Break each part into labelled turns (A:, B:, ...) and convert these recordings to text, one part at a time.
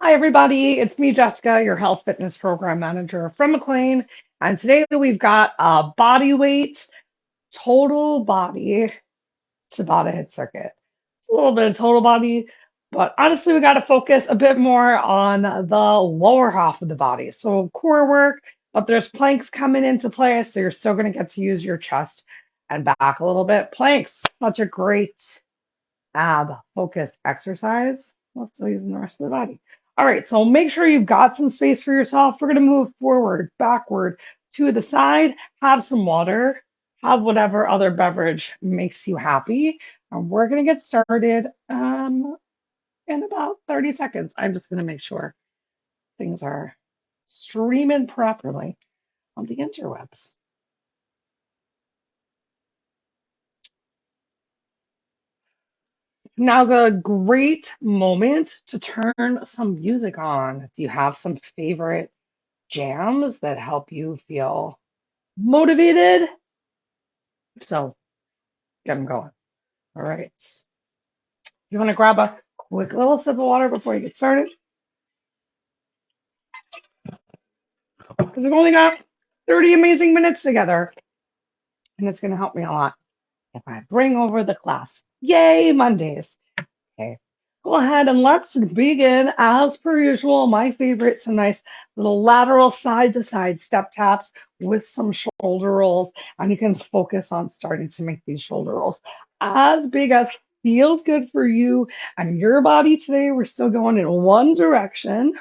A: Hi, everybody. It's me, Jessica, your health fitness program manager from McLean. And today we've got a body weight total body Tabata hit circuit. It's a little bit of total body, but honestly, we got to focus a bit more on the lower half of the body. So core work, but there's planks coming into play. So you're still going to get to use your chest and back a little bit. Planks, such a great ab focused exercise while still using the rest of the body. All right, so make sure you've got some space for yourself. We're going to move forward, backward, to the side, have some water, have whatever other beverage makes you happy. And we're going to get started in about 30 seconds. I'm just going to make sure things are streaming properly on the interwebs. Now's a great moment to turn some music on. Do you have some favorite jams that help you feel motivated? So get them going. All right. You want to grab a quick little sip of water before you get started? Because we've only got 30 amazing minutes together, and it's going to help me a lot if I bring over the class. Yay, Mondays. Okay, go ahead and let's begin as per usual. My favorite, some nice little lateral side to side step taps with some shoulder rolls. And you can focus on starting to make these shoulder rolls as big as feels good for you and your body today. We're still going in one direction.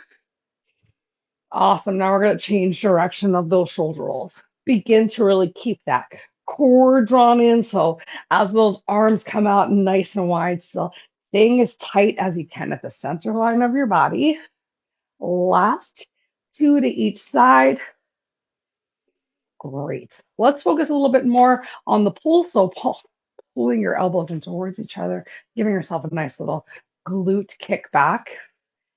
A: Awesome. Now we're going to change direction of those shoulder rolls. Begin to really keep that core drawn in. So as those arms come out nice and wide, so staying as tight as you can at the center line of your body. Last two to each side. Great. Let's focus a little bit more on the pull. So pulling your elbows in towards each other, giving yourself a nice little glute kick back.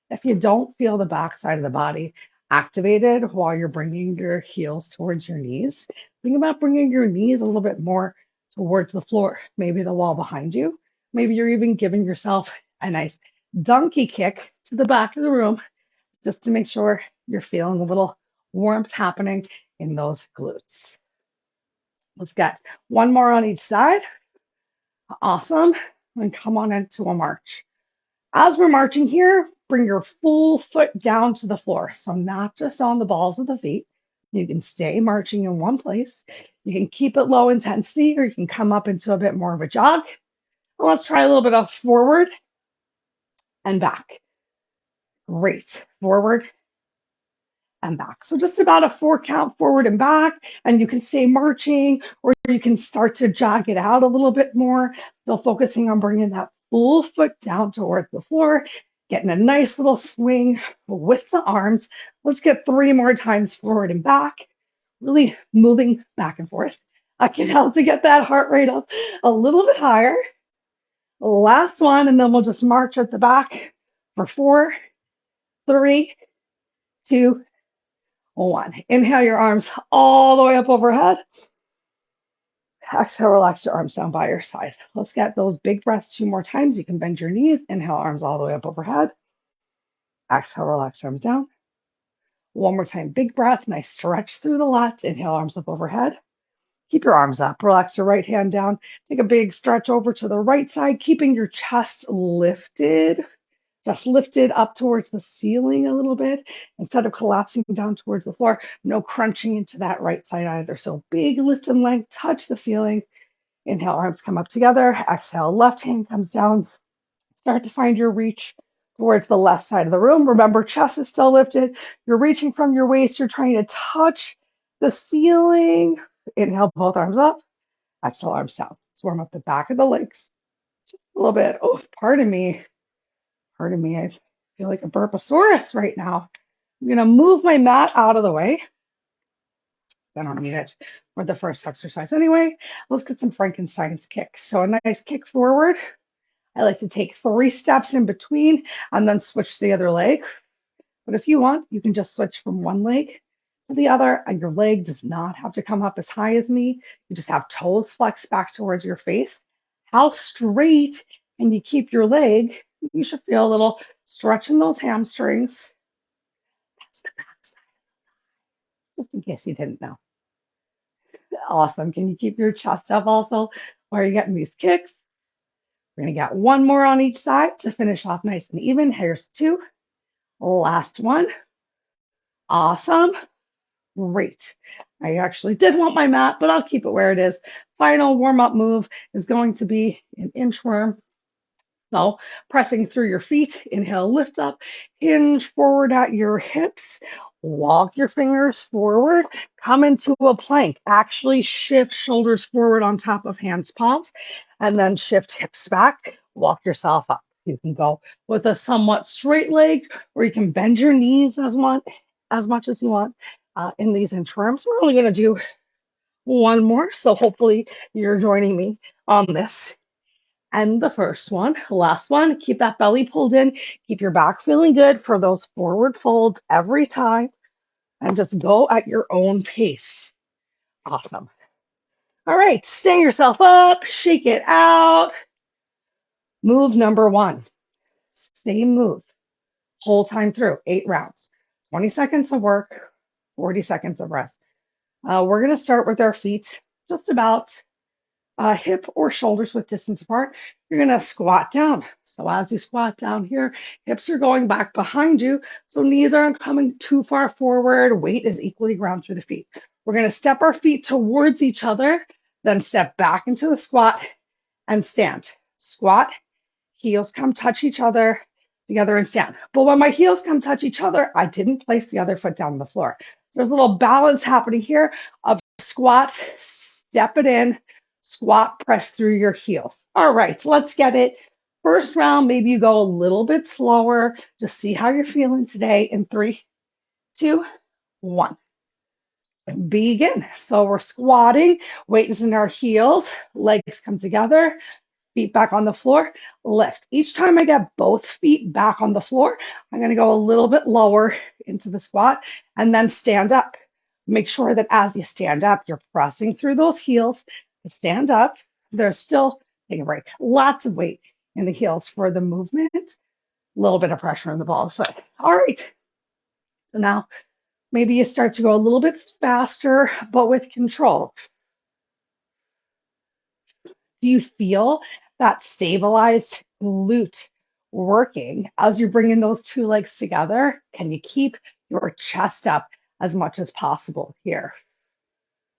A: If you don't feel the back side of the body activated while you're bringing your heels towards your knees, think about bringing your knees a little bit more towards the floor, maybe the wall behind you. Maybe you're even giving yourself a nice donkey kick to the back of the room just to make sure you're feeling a little warmth happening in those glutes. Let's get one more on each side. Awesome. And come on into a march. As we're marching here, bring your full foot down to the floor. So not just on the balls of the feet. You can stay marching in one place. You can keep it low intensity, or you can come up into a bit more of a jog. And let's try a little bit of forward and back. Great. Forward and back. So just about a 4 count forward and back, and you can stay marching, or you can start to jog it out a little bit more. Still focusing on bringing that full foot down towards the floor, getting a nice little swing with the arms. Let's get 3 more times forward and back, really moving back and forth. I can help to get that heart rate up a little bit higher. Last one, and then we'll just march at the back for 4, 3, 2, 1. Inhale your arms all the way up overhead. Exhale, relax your arms down by your side. Let's get those big breaths 2 more times. You can bend your knees. Inhale, arms all the way up overhead. Exhale, relax arms down. One more time, big breath. Nice stretch through the lats. Inhale, arms up overhead. Keep your arms up. Relax your right hand down. Take a big stretch over to the right side, keeping your chest lifted. Just lift it up towards the ceiling a little bit instead of collapsing down towards the floor. No crunching into that right side either. So big lift and length, touch the ceiling. Inhale, arms come up together. Exhale, left hand comes down. Start to find your reach towards the left side of the room. Remember, chest is still lifted. You're reaching from your waist. You're trying to touch the ceiling. Inhale, both arms up. Exhale, arms down. Let's warm up the back of the legs a little bit. Oh, pardon me. Pardon me, I feel like a burposaurus right now. I'm going to move my mat out of the way. I don't need it for the first exercise anyway. Let's get some Frankenstein's kicks. So a nice kick forward. I like to take 3 steps in between and then switch to the other leg. But if you want, you can just switch from one leg to the other, and your leg does not have to come up as high as me. You just have toes flexed back towards your face. How straight can you keep your leg You should feel a little stretch in those hamstrings. That's the backside, just in case you didn't know. Awesome. Can you keep your chest up also while you're getting these kicks? We're going to get one more on each side to finish off nice and even. Here's two. Last one. Awesome. Great. I actually did want my mat, but I'll keep it where it is. Final warm-up move is going to be an inchworm. So pressing through your feet, inhale, lift up, hinge forward at your hips, walk your fingers forward, come into a plank. Actually shift shoulders forward on top of hands, palms, and then shift hips back, walk yourself up. You can go with a somewhat straight leg, or you can bend your knees as much as you want in these inchworms. We're only going to do one more, so hopefully you're joining me on this. And the first one, last one, keep that belly pulled in, keep your back feeling good for those forward folds every time, and just go at your own pace. Awesome. All right, stand yourself up, shake it out. Move number one, same move, whole time through, 8 rounds, 20 seconds of work, 40 seconds of rest. We're going to start with our feet just about hip or shoulders width distance apart. You're going to squat down. So as you squat down here, hips are going back behind you. So knees aren't coming too far forward. Weight is equally ground through the feet. We're going to step our feet towards each other, then step back into the squat and stand. Squat, heels come touch each other together and stand. But when my heels come touch each other, I didn't place the other foot down on the floor. So there's a little balance happening here of squat, step it in, squat, press through your heels. All right, so let's get it. First round, maybe you go a little bit slower. Just see how you're feeling today in 3, 2, 1. Begin. So we're squatting, weight is in our heels, legs come together, feet back on the floor, lift. Each time I get both feet back on the floor, I'm going to go a little bit lower into the squat and then stand up. Make sure that as you stand up, you're pressing through those heels to stand up. There's still, take a break, lots of weight in the heels for the movement, a little bit of pressure in the ball of the foot. All right. So now maybe you start to go a little bit faster, but with control. Do you feel that stabilized glute working as you're bringing those two legs together? Can you keep your chest up as much as possible here?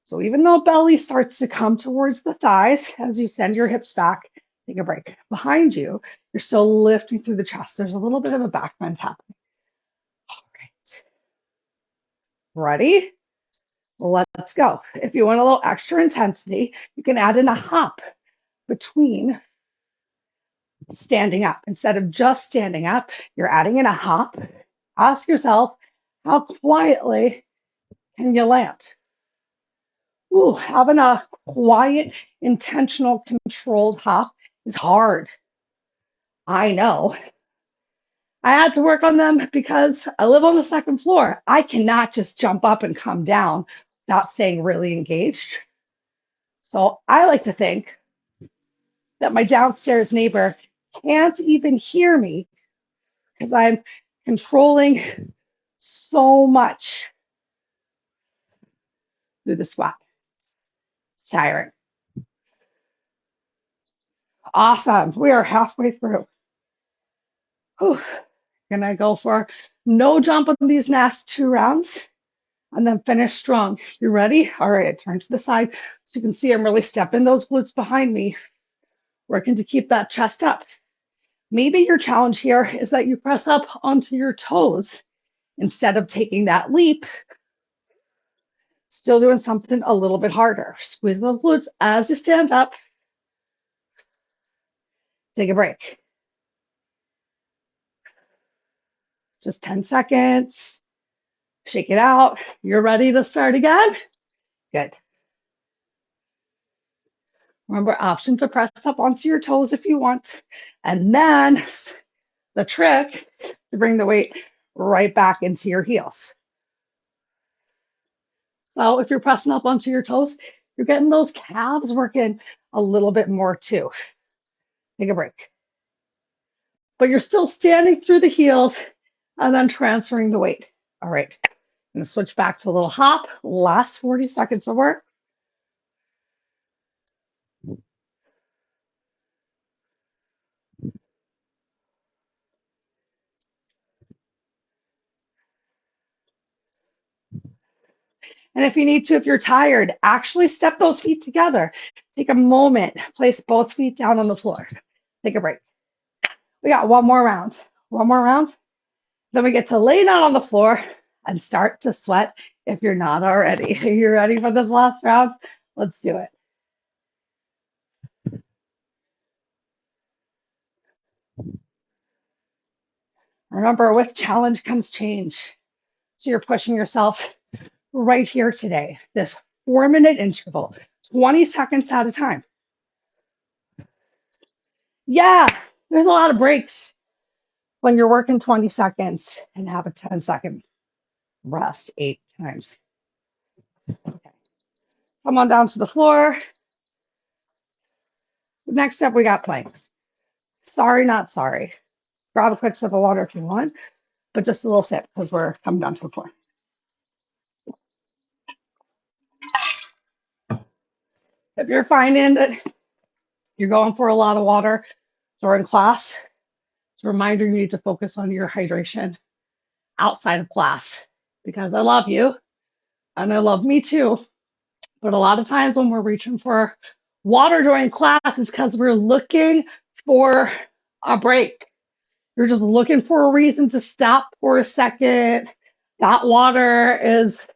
A: So even though belly starts to come towards the thighs, as you send your hips back, take a break. Behind you, you're still lifting through the chest. There's a little bit of a back bend happening. All right. Ready? Let's go. If you want a little extra intensity, you can add in a hop between standing up. Instead of just standing up, you're adding in a hop. Ask yourself, how quietly can you land? Ooh, having a quiet, intentional, controlled hop is hard. I know. I had to work on them because I live on the second floor. I cannot just jump up and come down without staying really engaged. So I like to think that my downstairs neighbor can't even hear me because I'm controlling so much through the squat. It's tiring. Awesome. We are halfway through. Whew. Gonna go for no jump on these last 2 rounds and then finish strong. You ready? All right, I turn to the side so you can see I'm really stepping those glutes behind me, working to keep that chest up. Maybe your challenge here is that you press up onto your toes instead of taking that leap. Still doing something a little bit harder. Squeeze those glutes as you stand up. Take a break. Just 10 seconds. Shake it out. You're ready to start again? Good. Remember, option to press up onto your toes if you want. And then the trick to bring the weight right back into your heels. So if you're pressing up onto your toes, you're getting those calves working a little bit more too. Take a break. but you're still standing through the heels and then transferring the weight. All right, I'm gonna switch back to a little hop. Last 40 seconds of work. And if you need to, if you're tired, actually step those feet together. Take a moment, place both feet down on the floor. Take a break. We got one more round. One more round. Then we get to lay down on the floor and start to sweat if you're not already. Are you ready for this last round? Let's do it. Remember, with challenge comes change. So you're pushing yourself right here today. This 4-minute interval, 20 seconds at a time. Yeah, there's a lot of breaks when you're working 20 seconds and have a 10-second rest 8 times. Okay. Come on down to the floor. Next up, we got planks. Sorry, not sorry. Grab a quick sip of water if you want, but just a little sip because we're coming down to the floor. If you're finding that you're going for a lot of water during class, it's a reminder you need to focus on your hydration outside of class because I love you and I love me too. But a lot of times when we're reaching for water during class, it's because we're looking for a break. You're just looking for a reason to stop for a second. That water is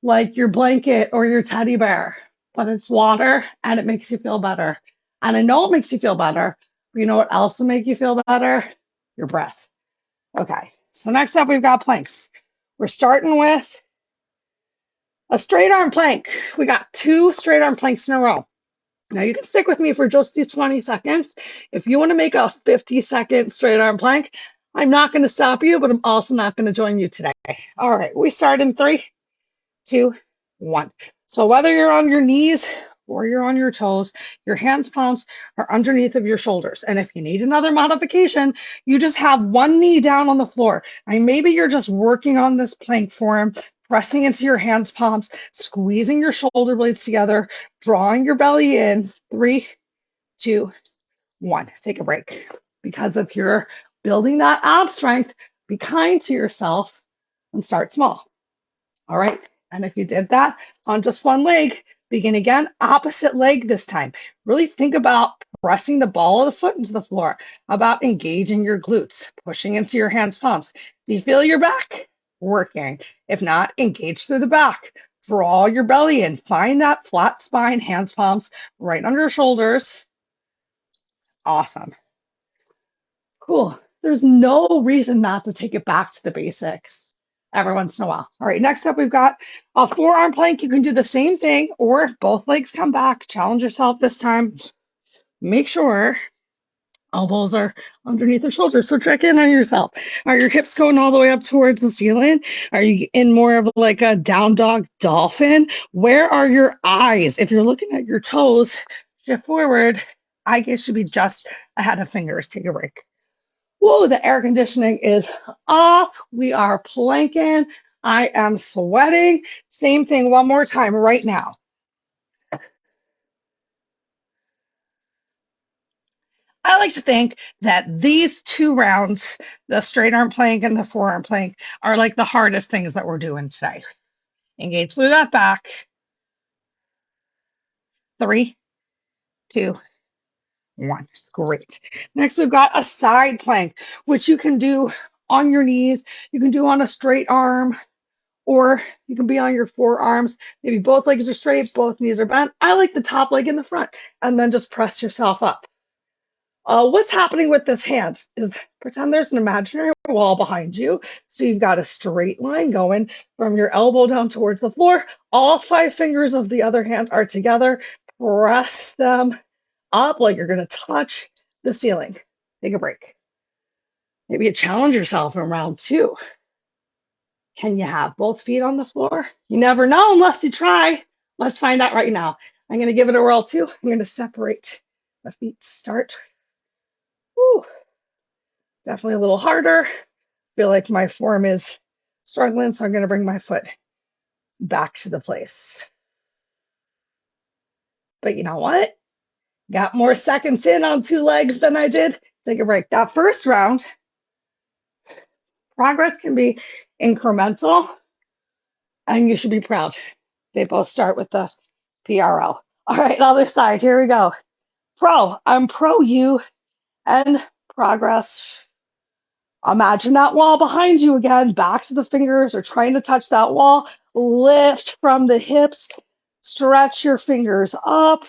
A: like your blanket or your teddy bear, but it's water and it makes you feel better. And I know it makes you feel better, but you know what else will make you feel better? Your breath. Okay, so next up we've got planks. We're starting with a straight arm plank. We got 2 straight arm planks in a row. Now you can stick with me for just these 20 seconds. If you want to make a 50-second straight arm plank, I'm not going to stop you, but I'm also not going to join you today. All right, we start in 3, 2, 1. So whether you're on your knees or you're on your toes, your hands, palms are underneath of your shoulders. And if you need another modification, you just have one knee down on the floor. And maybe you're just working on this plank form, pressing into your hands, palms, squeezing your shoulder blades together, drawing your belly in. 3, 2, 1. Take a break. Because if you're building that ab strength, be kind to yourself and start small. All right. And if you did that on just one leg, begin again, opposite leg this time. Really think about pressing the ball of the foot into the floor, about engaging your glutes, pushing into your hands, palms. Do you feel your back working? If not, engage through the back. Draw your belly in. Find that flat spine, hands, palms, right under your shoulders. Awesome. Cool. There's no reason not to take it back to the basics every once in a while. All right, next up, we've got a forearm plank. You can do the same thing, or both legs come back. Challenge yourself this time. Make sure elbows are underneath the shoulders. So check in on yourself. Are your hips going all the way up towards the ceiling? Are you in more of like a down dog dolphin? Where are your eyes? If you're looking at your toes, shift forward. Eye gaze should be just ahead of fingers. Take a break. Whoa, the air conditioning is off. We are planking. I am sweating. Same thing one more time right now. I like to think that these 2 rounds, the straight arm plank and the forearm plank, are like the hardest things that we're doing today. Engage through that back. 3, 2, 1. Great. Next, we've got a side plank, which you can do on your knees. You can do on a straight arm, or you can be on your forearms. Maybe both legs are straight, both knees are bent. I like the top leg in the front, and then just press yourself up. What's happening with this hand is pretend there's an imaginary wall behind you. So you've got a straight line going from your elbow down towards the floor. All 5 fingers of the other hand are together. Press them up like you're going to touch the ceiling. Take a break. Maybe you challenge yourself in round 2. Can you have both feet on the floor? You never know unless you try. Let's find out right now. I'm going to give it a whirl too. I'm going to separate the feet to start. Woo. Definitely a little harder. Feel like my form is struggling, so I'm going to bring my foot back to the place. But you know what? Got more seconds in on 2 legs than I did. Take a break. That first round, progress can be incremental, and you should be proud. They both start with the PRO. All right, other side. Here we go. Pro. I'm pro you and progress. Imagine that wall behind you again. Backs of the fingers are trying to touch that wall. Lift from the hips. Stretch your fingers up.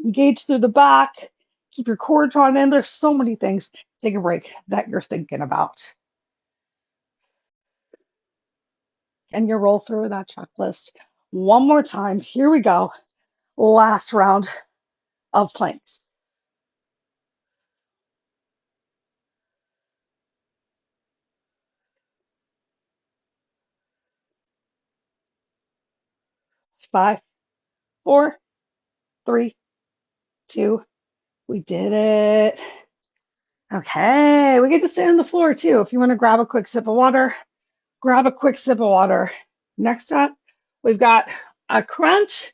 A: Engage through the back. Keep your core drawn in. There's so many things. Take a break that you're thinking about. And you roll through that checklist one more time. Here we go. Last round of planks. 5, 4, 3, 2. We did it. Okay, we get to stay on the floor too. If you want to grab a quick sip of water, grab a quick sip of water. Next up, we've got a crunch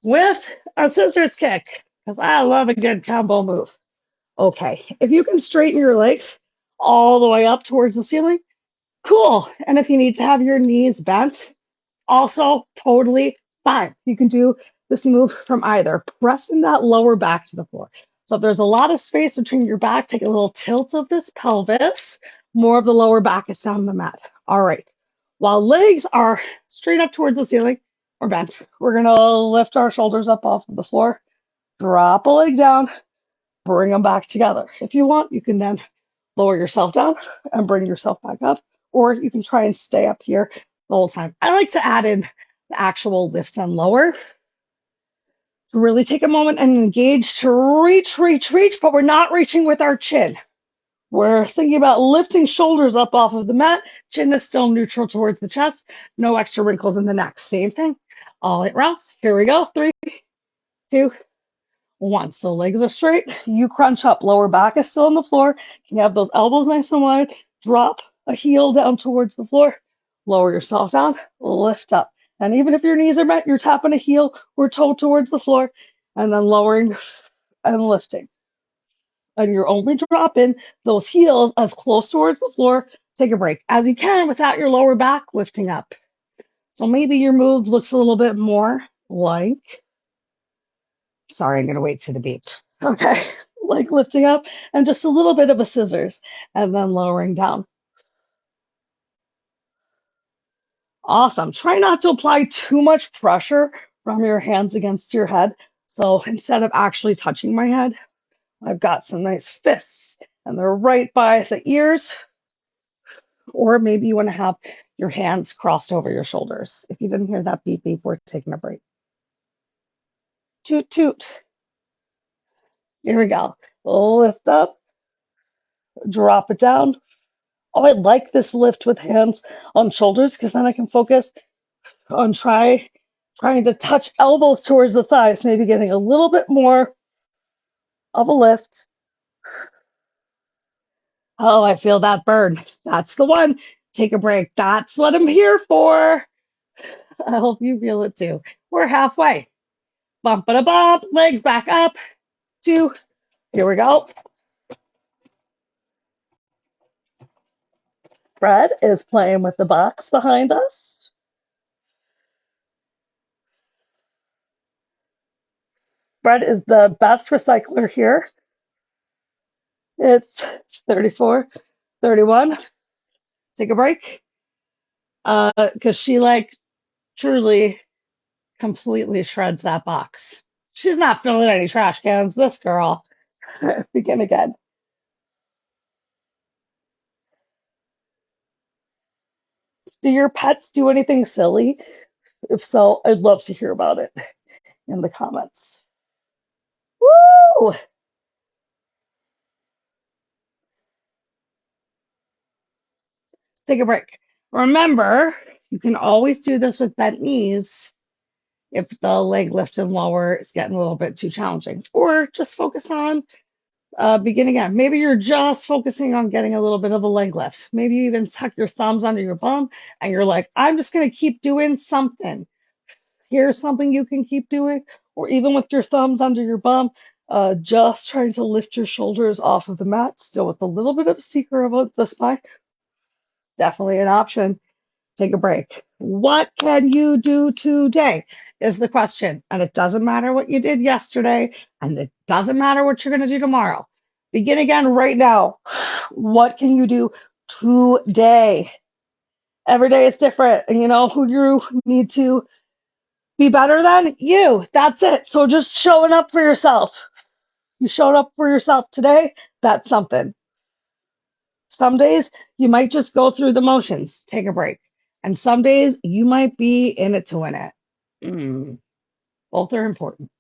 A: with a scissors kick, because I love a good combo move. Okay, if you can straighten your legs all the way up towards the ceiling, cool. And if you need to have your knees bent, also totally fine. You can do this move from either, pressing that lower back to the floor. So if there's a lot of space between your back, take a little tilt of this pelvis. More of the lower back is down the mat. All right. While legs are straight up towards the ceiling or bent, we're going to lift our shoulders up off of the floor, drop a leg down, bring them back together. If you want, you can then lower yourself down and bring yourself back up, or you can try and stay up here the whole time. I like to add in the actual lift and lower. Really take a moment and engage to reach, but we're not reaching with our chin. We're thinking about lifting shoulders up off of the mat. Chin is still neutral towards the chest. No extra wrinkles in the neck. Same thing. All 8 rounds. Here we go. 3, 2, 1. So legs are straight. You crunch up. Lower back is still on the floor. You have those elbows nice and wide. Drop a heel down towards the floor. Lower yourself down. Lift up. And even if your knees are bent, you're tapping a heel or toe towards the floor and then lowering and lifting. And you're only dropping those heels as close towards the floor. Take a break as you can without your lower back lifting up. So maybe your move looks a little bit more like, sorry, I'm going to wait to the beep. Okay, like lifting up and just a little bit of a scissors and then lowering down. Awesome. Try not to apply too much pressure from your hands against your head. So instead of actually touching my head, I've got some nice fists and they're right by the ears. Or maybe you want to have your hands crossed over your shoulders. If you didn't hear that beep beep, we're taking a break. Toot toot. Here we go. Lift up, drop it down. Oh, I like this lift with hands on shoulders because then I can focus on trying to touch elbows towards the thighs, maybe getting a little bit more of a lift. Oh, I feel that burn. That's the one. Take a break. That's what I'm here for. I hope you feel it too. We're halfway. Bump it a bump, legs back up. 2. Here we go. Fred is playing with the box behind us. Fred is the best recycler here. It's 34, 31. Take a break. Because she like truly completely shreds that box. She's not filling any trash cans, this girl. Begin again. Do your pets do anything silly? If so, I'd love to hear about it in the comments. Woo! Take a break. Remember, you can always do this with bent knees if the leg lift and lower is getting a little bit too challenging, or just focus on Begin again. Maybe you're just focusing on getting a little bit of a leg lift. Maybe you even tuck your thumbs under your bum and you're like, I'm just going to keep doing something. Here's something you can keep doing, or even with your thumbs under your bum, just trying to lift your shoulders off of the mat, still with a little bit of seeker about the spine. Definitely an option. Take a break. What can you do today is the question. And it doesn't matter what you did yesterday, and it doesn't matter what you're going to do tomorrow. Begin again right now. What can you do today? Every day is different. And you know who you need to be better than? You. That's it. So just showing up for yourself. You showed up for yourself today. That's something. Some days you might just go through the motions, take a break. And some days you might be in it to win it. Both are important.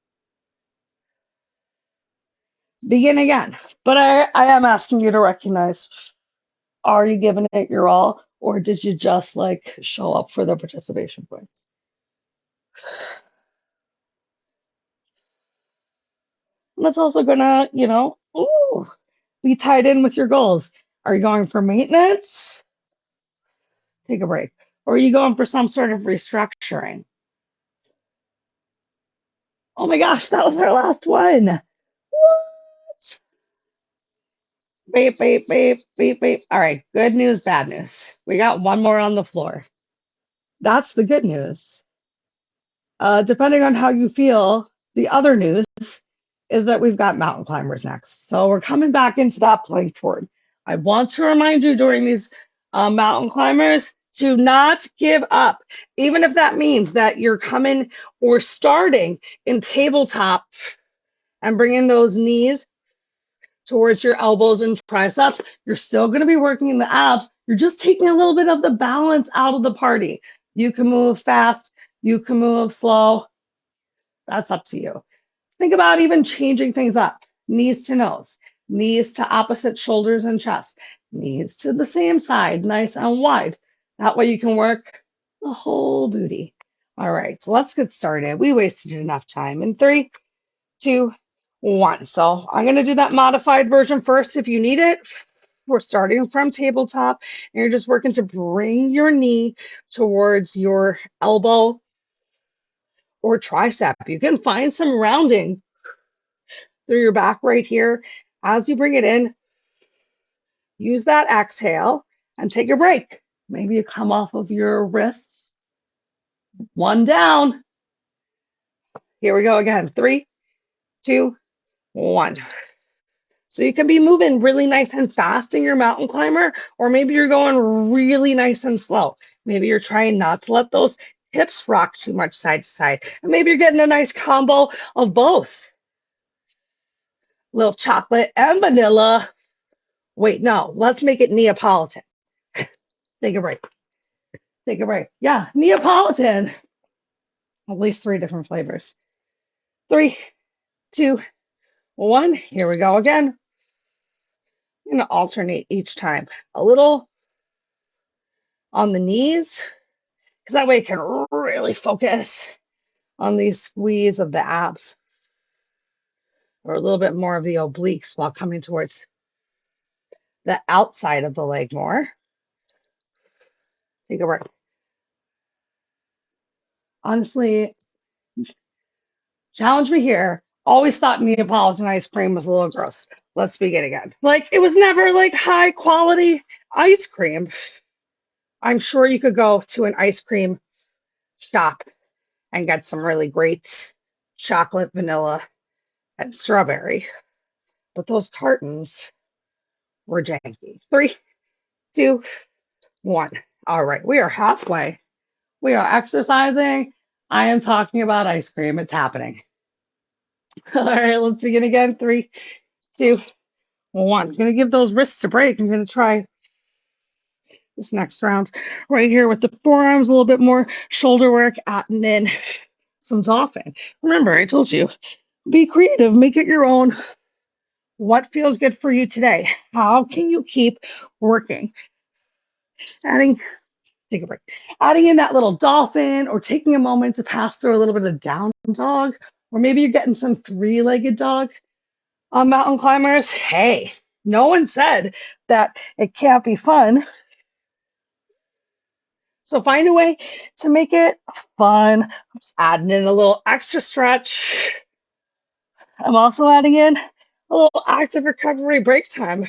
A: Begin again. But I am asking you to recognize, are you giving it your all, or did you just like show up for the participation points? And that's also gonna, be tied in with your goals. Are you going for maintenance? Take a break. Or are you going for some sort of restructuring? Oh my gosh, that was our last one. What? Beep, beep, beep, beep, beep. All right, good news, bad news. We got one more on the floor. That's the good news. Depending on how you feel, the other news is that we've got mountain climbers next. So we're coming back into that plank forward. I want to remind you during these mountain climbers to not give up, even if that means that you're coming or starting in tabletop and bringing those knees towards your elbows and triceps. You're still going to be working the abs. You're just taking a little bit of the balance out of the party. You can move fast. You can move slow. That's up to you. Think about even changing things up. Knees to nose, knees to opposite shoulders and chest, knees to the same side, nice and wide. That way you can work the whole booty. All right, so let's get started. We wasted enough time. In 3, 2, 1. So I'm going to do that modified version first if you need it. We're starting from tabletop, and you're just working to bring your knee towards your elbow or tricep. You can find some rounding through your back right here. As you bring it in, use that exhale and take a break. Maybe you come off of your wrists. One down. Here we go again. 3, 2, 1. So you can be moving really nice and fast in your mountain climber, or maybe you're going really nice and slow. Maybe you're trying not to let those hips rock too much side to side. And maybe you're getting a nice combo of both. Little chocolate and vanilla. Wait, no, let's make it Neapolitan. Take a break. Take a break. Yeah, Neapolitan. At least 3 different flavors. 3, 2, 1. Here we go again. I'm going to alternate each time. A little on the knees, because that way it can really focus on the squeeze of the abs, or a little bit more of the obliques while coming towards the outside of the leg more. Take a break. Honestly, challenge me here. Always thought Neapolitan ice cream was a little gross. Let's begin again. Like, it was never like high quality ice cream. I'm sure you could go to an ice cream shop and get some really great chocolate, vanilla, and strawberry. But those cartons were janky. 3, 2, 1. All right, we are halfway. We are exercising. I am talking about ice cream. It's happening. All right, let's begin again. 3, 2, 1. I'm going to give those wrists a break. I'm going to try this next round right here with the forearms, a little bit more shoulder work, and then some dolphin. Remember, I told you, be creative, make it your own. What feels good for you today? How can you keep working? Take a break. Adding in that little dolphin, or taking a moment to pass through a little bit of down dog, or maybe you're getting some 3-legged dog. Mountain climbers, hey, no one said that it can't be fun. So find a way to make it fun. I'm just adding in a little extra stretch. I'm also adding in a little active recovery break time.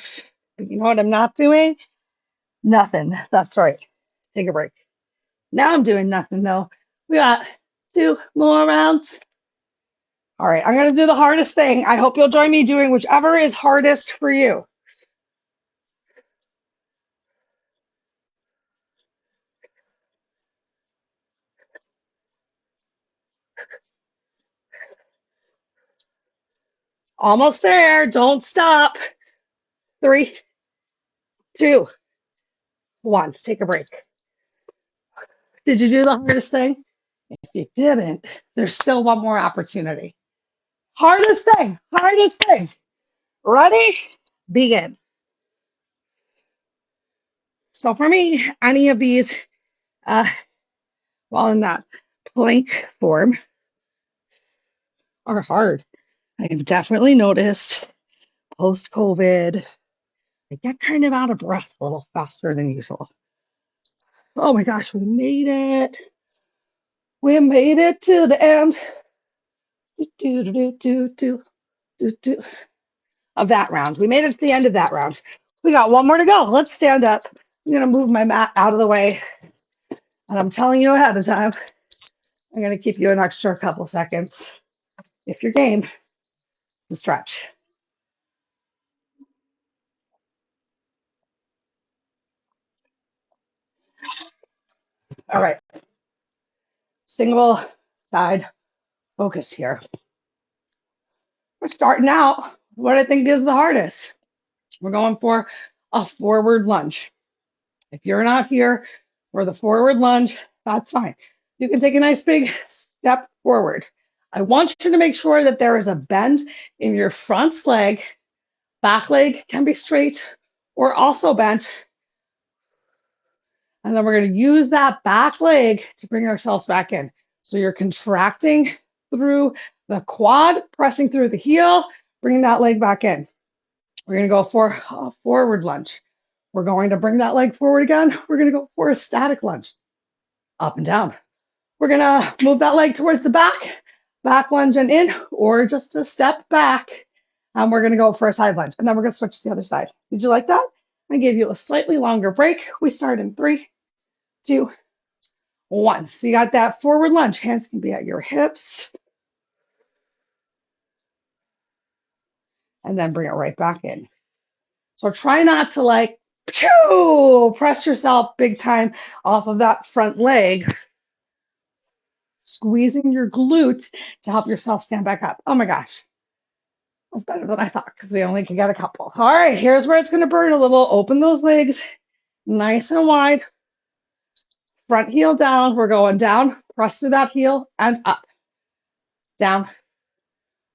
A: You know what I'm not doing? Nothing. That's right. Take a break. Now I'm doing nothing though. We got 2 more rounds. All right, I'm going to do the hardest thing. I hope you'll join me doing whichever is hardest for you. Almost there. Don't stop. 3, 2, 1. Take a break. Did you do the hardest thing? If you didn't, there's still one more opportunity. Hardest thing. Hardest thing. Ready? Begin. So for me, any of these, uh, while in that plank form, are hard. I've definitely noticed post-COVID, I get kind of out of breath a little faster than usual. Oh my gosh, we made it. We made it to the end. Do, do, do, do, do, do, do, of that round. We made it to the end of that round. We got one more to go. Let's stand up. I'm going to move my mat out of the way. And I'm telling you ahead of time, I'm going to keep you an extra couple seconds. If you're game, to stretch. All right. Single side focus here. We're starting out what I think is the hardest. We're going for a forward lunge. If you're not here for the forward lunge, that's fine. You can take a nice big step forward. I want you to make sure that there is a bend in your front leg. Back leg can be straight or also bent. And then we're going to use that back leg to bring ourselves back in. So you're contracting through the quad, pressing through the heel, bringing that leg back in. We're going to go for a forward lunge. We're going to bring that leg forward again. We're going to go for a static lunge, up and down. We're going to move that leg towards the back lunge and in, or just a step back. And we're going to go for a side lunge. And then we're going to switch to the other side. Did you like that? I gave you a slightly longer break. We start in 3, 2, 1. So you got that forward lunge. Hands can be at your hips. And then bring it right back in. So try not to like press yourself big time off of that front leg, squeezing your glute to help yourself stand back up. Oh my gosh, that's better than I thought because we only could get a couple. All right, here's where it's going to burn a little. Open those legs nice and wide. Front heel down. We're going down. Press through that heel and up. Down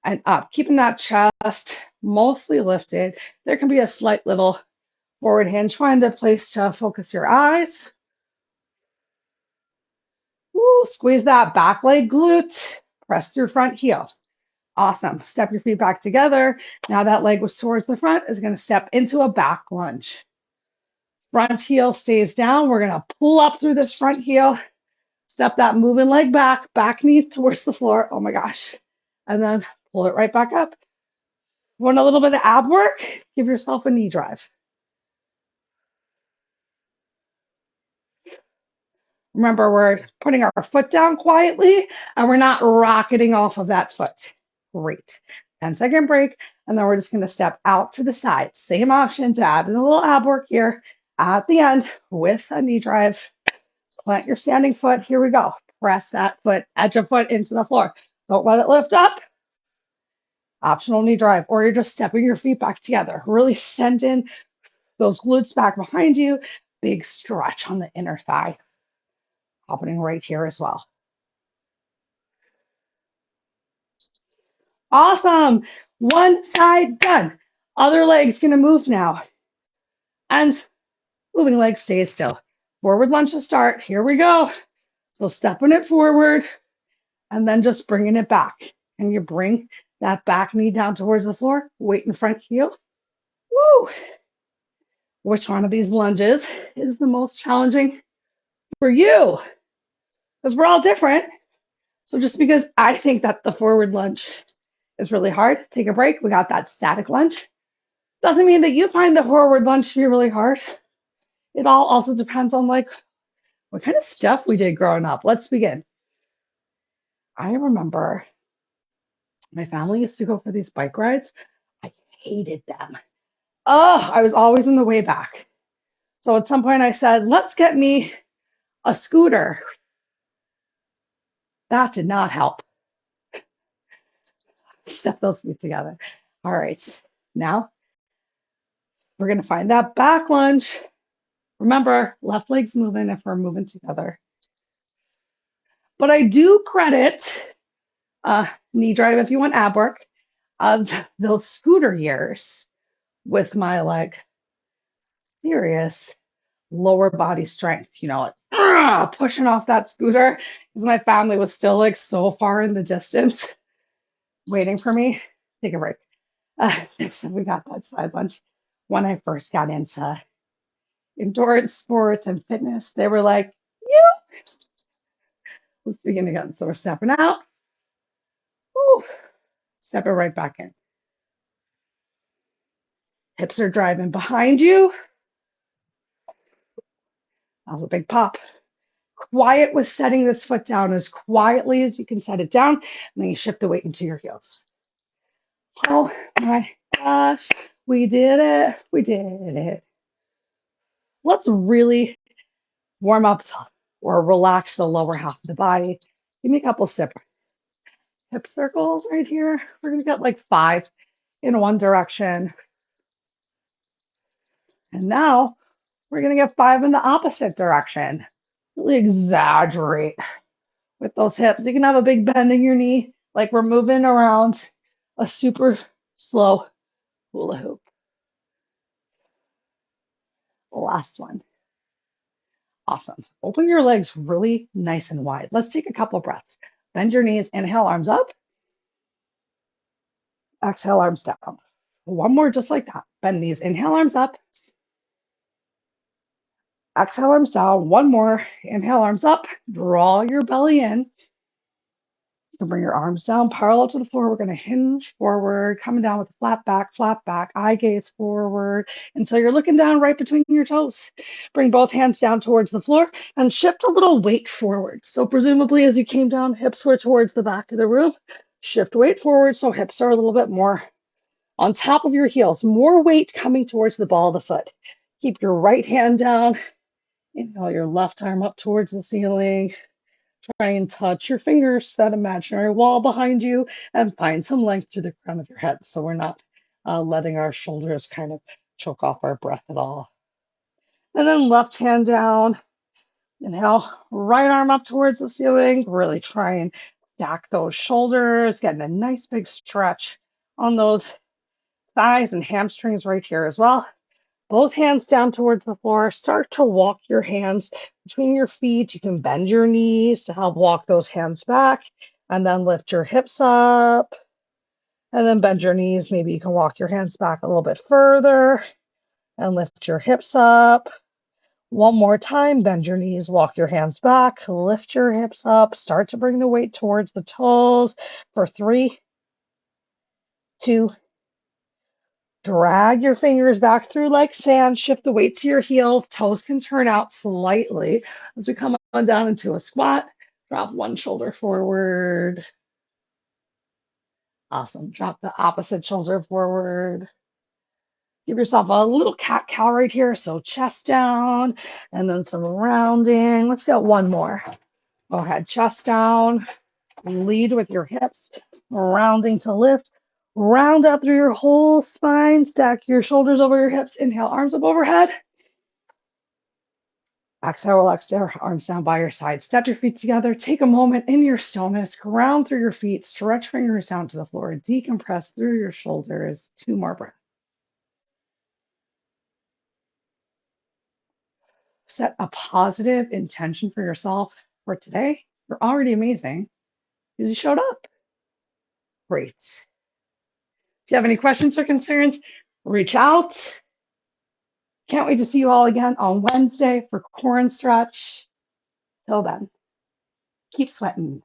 A: and up. Keeping that chest mostly lifted. There can be a slight little forward hinge. Find a place to focus your eyes. Woo, squeeze that back leg glute. Press your front heel. Awesome. Step your feet back together. Now that leg was towards the front is going to step into a back lunge. Front heel stays down. We're going to pull up through this front heel. Step that moving leg back knee towards the floor. Oh my gosh. And then pull it right back up. Want a little bit of ab work? Give yourself a knee drive. Remember, we're putting our foot down quietly and we're not rocketing off of that foot. Great. 10-second break. And then we're just going to step out to the side. Same option to add in a little ab work here at the end with a knee drive. Plant your standing foot. Here we go. Press that foot, edge of foot into the floor. Don't let it lift up. Optional knee drive, or you're just stepping your feet back together. Really send in those glutes back behind you. Big stretch on the inner thigh. Happening right here as well. Awesome. One side done. Other leg's going to move now. And moving leg stays still. Forward lunge to start. Here we go. So stepping it forward and then just bringing it back. And you bring That back knee down towards the floor, weight in front heel. Woo! Which one of these lunges is the most challenging for you? Because we're all different. So just because I think that the forward lunge is really hard, take a break. We got that static lunge. Doesn't mean that you find the forward lunge to be really hard. It all also depends on like what kind of stuff we did growing up. Let's begin. I remember my family used to go for these bike rides. I hated them. Oh, I was always in the way back. So at some point I said, let's get me a scooter. That did not help. Step those feet together. All right. Now we're going to find that back lunge. Remember, left leg's moving if we're moving together. But I do credit knee drive if you want ab work of those scooter years with my like serious lower body strength, like pushing off that scooter because my family was still like so far in the distance waiting for me. Take a break. Next time we got that side lunge. When I first got into endurance sports and fitness, they were like, yeah, let's begin again. So we're stepping out. Woo, stepping right back in. Hips are driving behind you. That was a big pop. Quiet with setting this foot down as quietly as you can set it down, and then you shift the weight into your heels. Oh my gosh, we did it. We did it. Let's really warm up or relax the lower half of the body. Give me a couple hip circles right here. We're going to get like 5 in one direction. And now we're going to get 5 in the opposite direction. Really exaggerate with those hips. You can have a big bend in your knee, like we're moving around a super slow hula hoop. Last one. Awesome. Open your legs really nice and wide. Let's take a couple breaths. Bend your knees, inhale, arms up. Exhale, arms down. One more just like that. Bend knees, inhale, arms up. Exhale, arms down. One more. Inhale, arms up. Draw your belly in. You can bring your arms down parallel to the floor. We're going to hinge forward, coming down with a flat back, eye gaze forward until you're looking down right between your toes. Bring both hands down towards the floor and shift a little weight forward. So presumably as you came down, hips were towards the back of the room. Shift weight forward so hips are a little bit more on top of your heels. More weight coming towards the ball of the foot. Keep your right hand down. Inhale your left arm up towards the ceiling. Try and touch your fingers to that imaginary wall behind you and find some length through the crown of your head so we're not letting our shoulders kind of choke off our breath at all. And then left hand down. Inhale, right arm up towards the ceiling. Really try and stack those shoulders, getting a nice big stretch on those thighs and hamstrings right here as well. Both hands down towards the floor. Start to walk your hands between your feet. You can bend your knees to help walk those hands back and then lift your hips up and then bend your knees. Maybe you can walk your hands back a little bit further and lift your hips up. One more time, bend your knees, walk your hands back, lift your hips up, start to bring the weight towards the toes for 3, 2, drag your fingers back through like sand, shift the weight to your heels, toes can turn out slightly as we come on down into a squat, drop one shoulder forward. Awesome, drop the opposite shoulder forward. Give yourself a little cat-cow right here, so chest down, and then some rounding. Let's get one more. Go ahead, chest down, lead with your hips, rounding to lift. Round out through your whole spine, stack your shoulders over your hips. Inhale, arms up overhead. Exhale, relax their arms down by your side. Step your feet together. Take a moment in your stillness. Ground through your feet. Stretch fingers down to the floor. Decompress through your shoulders. 2 more breaths. Set a positive intention for yourself for today. You're already amazing because you showed up. Great. you have any questions or concerns, reach out. Can't wait to see you all again on Wednesday for core and stretch. Till then, keep sweating.